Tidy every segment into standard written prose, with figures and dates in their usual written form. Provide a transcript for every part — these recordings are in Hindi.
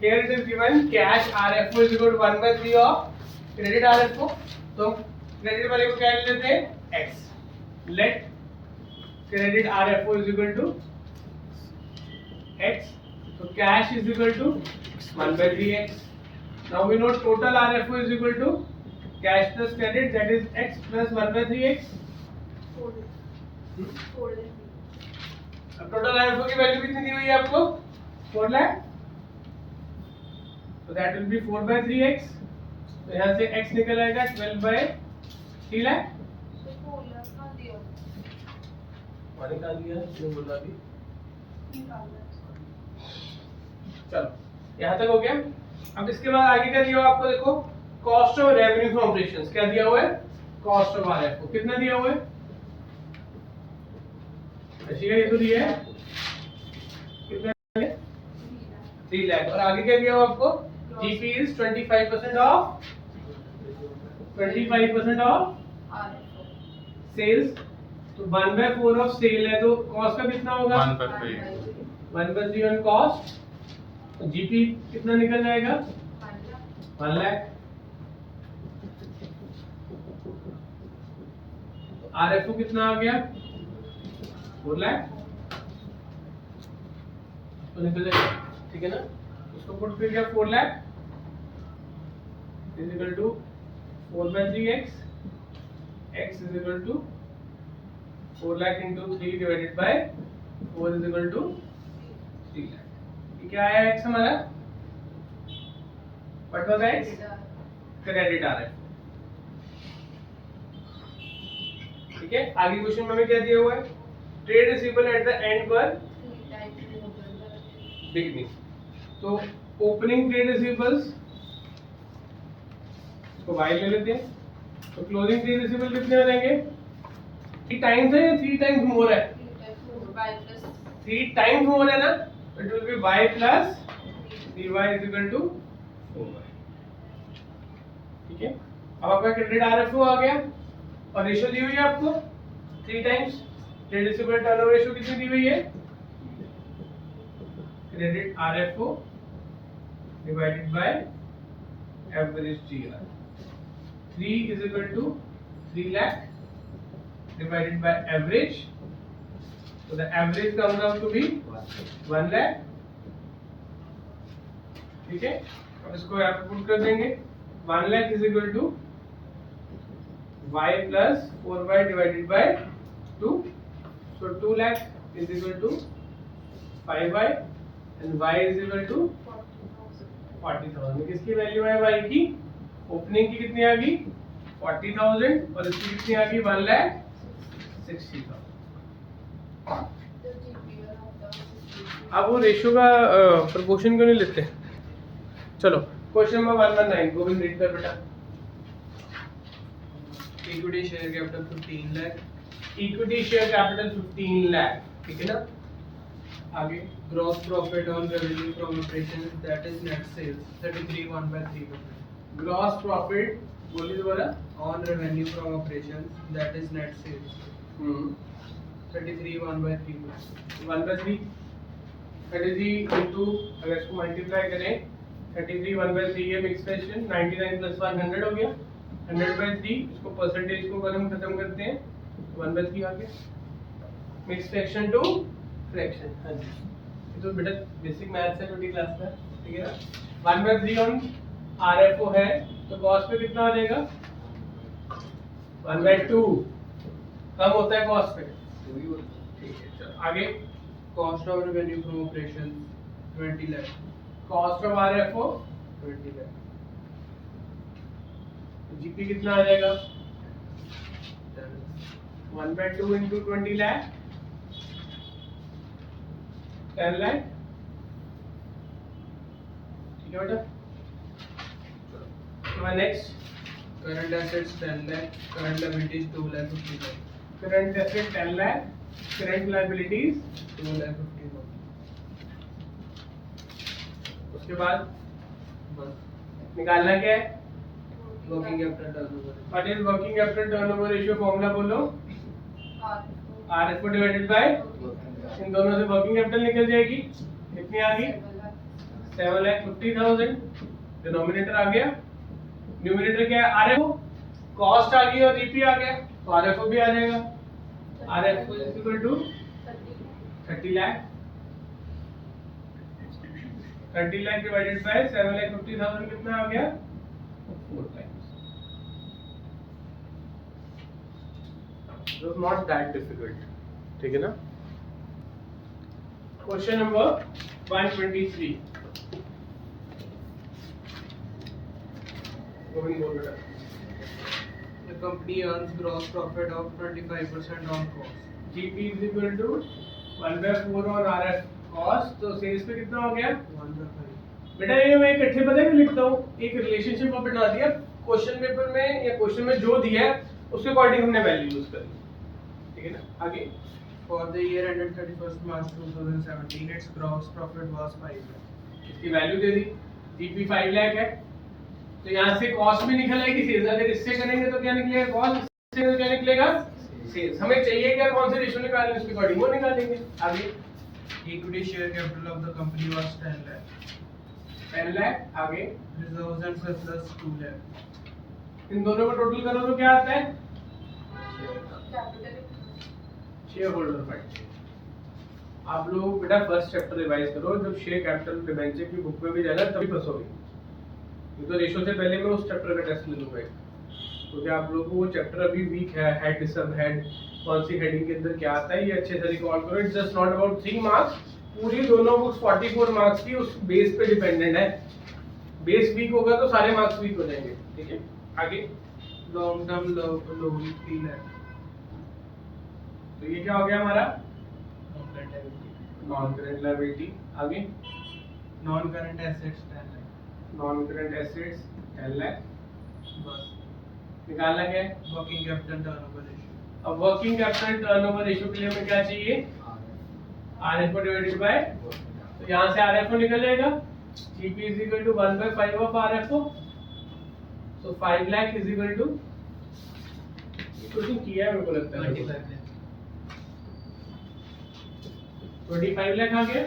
here it is given cash RFO is equal to 1/3 of credit RFO. तो क्रेडिट वाले को क्या ले लेते हैं x. Let credit RFO is equal to x. So cash is equal to 1/3x. Now we know total RFO is equal to cash plus credit, that is x plus 1/3x. अब टोटल RFO की वैल्यू कितनी दी हुई है आपको 4 लाख. तो दैट विल बी 4/3x. तो यहाँ से x निकल आएगा 12/3 लाख. मैंने कहा दिया क्यों बोला अभी. चलो यहाँ तक हो गया. अब इसके बाद आगे क्या दिया हुआ आपको देखो, cost of revenue from operations. क्या दिया हुआ है, कॉस्ट ऑफ RFO. कितना दिया हुआ है, ये तो दिया है कितना है 3 लाख. और आगे क्या दिया हुआ आपको, GP इज 25% ऑफ सेल्स. तो 1/4 ऑफ सेल है तो कॉस्ट का कितना होगा 1/3 ऑन कॉस्ट. तो GP कितना निकल जाएगा 1 लाख. तो RFO कितना आ गया 4 लाख. तो निकल जाएगा, ठीक है ना. उसको पुट कर दिया 4 lakh is equal to 4/3x. x is equal to 4 lakh into 3 divided by 4 is equal to 3 lakh. ये क्या आया x हमारा, what was x, credit RFO. ठीक है. आगे क्वेश्चन में हमें क्या दिया हुआ है, trade receivable at the end पर बिगनिंग. तो ओपनिंग ट्रेड रिसीवेबल्स इसको y ले लेते हैं. तो क्लोजिंग ट्रेड रिसीवेबल कितने हो जाएंगे, 3 टाइम्स है या 3 टाइम्स मोर है, 3 टाइम्स मोर है ना. तो it will be y plus 3y is equal to 4y. ठीक है. अब आपका क्रेडिट RFO आ गया और रेशियो दी हुई है आपको 3 times. Trade receivable turnover ratio कितनी दी हुई है, credit RFO divided by average GR. 3 is equal to 3 lakh divided by average. तो the average comes out to be 1 lakh. ठीक है. अब इसको यहाँ पे पुट कर देंगे. 1 lakh is equal to y plus 4y divided by 2. So 2 lakh is equal to 5y and y is equal to 40,000. किसकी वैल्यू है y की, ओपनिंग की कितनी आ गई 40,000 और इसकी कितनी आ गई 1,60,000. अब वो रेशियो का प्रोपोर्शन क्यों नहीं लेते. चलो क्वेश्चन नंबर 119 गोविंद रीड कर बेटा. Equity share capital 15 lakh. Equity share capital 15 lakh. ठीक है ना. आगे gross profit on revenue from operations that is net sales 33 1/3%. Gross profit बोलिए दोबारा, on revenue from operations that is net sales 33 1/3%. 1/3 33 into अगर इसको मल्टीप्लाई करें 33 1/3 है मिक्स फ्रैक्शन. 99 प्लस 1 100 हो गया. 100/3 इसको परसेंटेज को अगर हम खत्म करते हैं 1/3 आ गया. Mix fraction to fraction. हाँ जी, ये तो बेटा बेसिक मैथ्स है छोटी क्लास में. ठीक है ना. 1/3 ऑन RFO है तो कॉस्ट पे कितना आ जाएगा 1/2. कम होता है कॉस्ट पे. ठीक है. चलो आगे. Cost of revenue from operations 20 lakh. Cost of RFO 20 lakh. GP कितना आ जाएगा 1/2 इंटू 20 लाख 10 लाख. ठीक है बेटा. Next current assets 10 lakh. Current liabilities 2 lakh 50 lakh. Current asset 10 lakh, current liabilities 2 lakh 50 lakh. उसके बाद बस निकालना क्या है, working capital turnover. What is working capital turnover ratio. Formula बोलो, RFO डिवाइडेड बाय इन दोनों से वर्किंग कैपिटल निकल जाएगी. कितनी आ गई 7,50,000 डिनोमिनेटर आ गया, न्यूमरेटर क्या है आरएफओ, कॉस्ट आ गई और जीपी आ गया तो आरएफओ भी आ जाएगा। RFO is equal to 30 lakh, 30 lakh divided by 7,50,000 कितना आ गया 4 times. It was not that difficult, ठीक है ना। क्वेश्चन नंबर 123 गोविंद बोल बेटा। The company earns gross profit of 25% on cost. GP is equal to 1/4 on RF cost, तो सेल्स पे कितना हो गया 1/5. बेटा। ये मैं इकट्ठे पता है लिखता हूँ, एक रिलेशनशिप को बना दिया क्वेश्चन पेपर में या क्वेश्चन में जो दिया है उसके अकॉर्डिंग हमने वैल्यू यूज कर ली, ठीक है ना। आगे For the year ended 31st March 2017, its gross profit was 5 lakh. इसकी वैल्यू दे दी, GP 5 लाख है तो यहाँ से कॉस्ट भी निकल आएगी सेल्स। अगर इससे करेंगे तो क्या निकलेगा कॉस्ट, इससे तो क्या निकलेगा सेल्स। हमें चाहिए क्या कौन से रेशियो निकालने, उसके अकॉर्डिंग वो निकालेंगे। आगे Equity share capital of the company was 10 lakh. 10 lakh, आगे Reserves and surplus 2 lakh. इन दोनों को टोटल करो तो क्या आता है शेयर होल्डर फंड। आप लोग बेटा फर्स्ट चैप्टर रिवाइज करो, जब शेयर कैपिटल डिबेंचर की बुक में भी जाना तभी फंसोगे। ये तो रेशियो से पहले मैं उस चैप्टर का टेस्ट ले लूंगा, क्योंकि आप लोगों को वो चैप्टर अभी वीक है। हेड सब हेड कौन सी हेडिंग के अंदर क्या आता है ये अच्छे से रिकॉल करो। It's just not about 3 marks, पूरी दोनों बुक्स 44 मार्क्स की उस बेस पे डिपेंडेंट है। बेस वीक होगा तो सारे मार्क्स वीक हो जाएंगे, ठीक है। आगे Long term loan 3 lakh. तो ये क्या हो गया हमारा Non-current liability. Non current liability. आगे Non-current assets 10 lakh. Non current assets 10 lakh बस. निकालना क्या है। Working capital turnover ratio. अब वर्किंग कैपिटल टर्नओवर रेशियो के लिए हमें क्या चाहिए आरएफओ डिवाइडेड बाय, तो यहाँ से आरएफओ निकल जाएगा GP is equal to 1/5 of RFO, so 5 lakh is equal to question किया है मेरे को लगता है 25 लाख आ गया।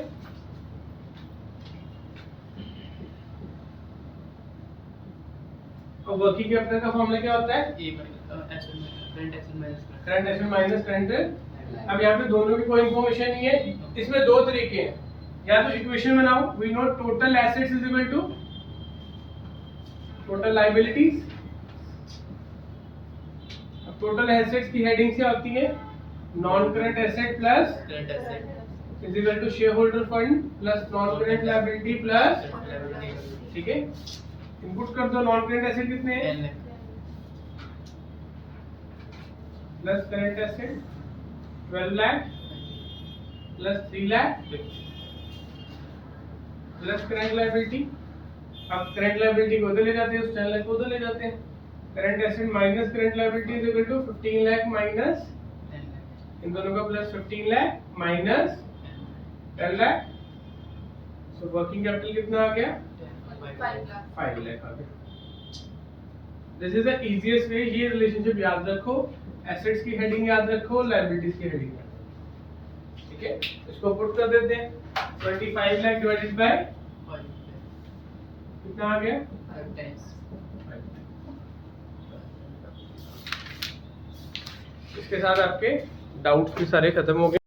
अब वर्किंग कैपिटल का फॉर्मूला क्या होता है करंट एसेट माइनस करंट। अब यहाँ पे दोनों की कोई इंफॉर्मेशन नहीं है, इसमें दो तरीके हैं, या तो इक्वेशन बनाओ, we know total assets is equal to total liabilities. अब टोटल एसेट्स की हेडिंग से आती है non current asset plus current asset. Is equal to share holder fund plus non current liability plus, ठीक है। इनपुट कर दो, नॉन करंट एसेट कितने हैं 10 lakh. Plus current asset 12 lakh plus 3 lakh plus current liability. अब करंट लायबिलिटी को उधर ले जाते हैं, उस 10 लाख को उधर ले जाते हैं। Current asset minus current liability is equal to 15 lakh minus 10 lakh. इन दोनों का plus 15 lakh minus 10 lakh. So working capital कितना आ गया 5 लाख आ गया। This is the easiest way. ये रिलेशनशिप याद रखो, एसेट्स की हेडिंग याद रखो, लायबिलिटीज की हेडिंग याद रखो, ठीक है। इसको पुट कर देते हैं 25 लाख डिवाइडेड बाय कितना आ गया 5 times. इसके साथ आपके डाउट्स भी सारे खत्म हो गए।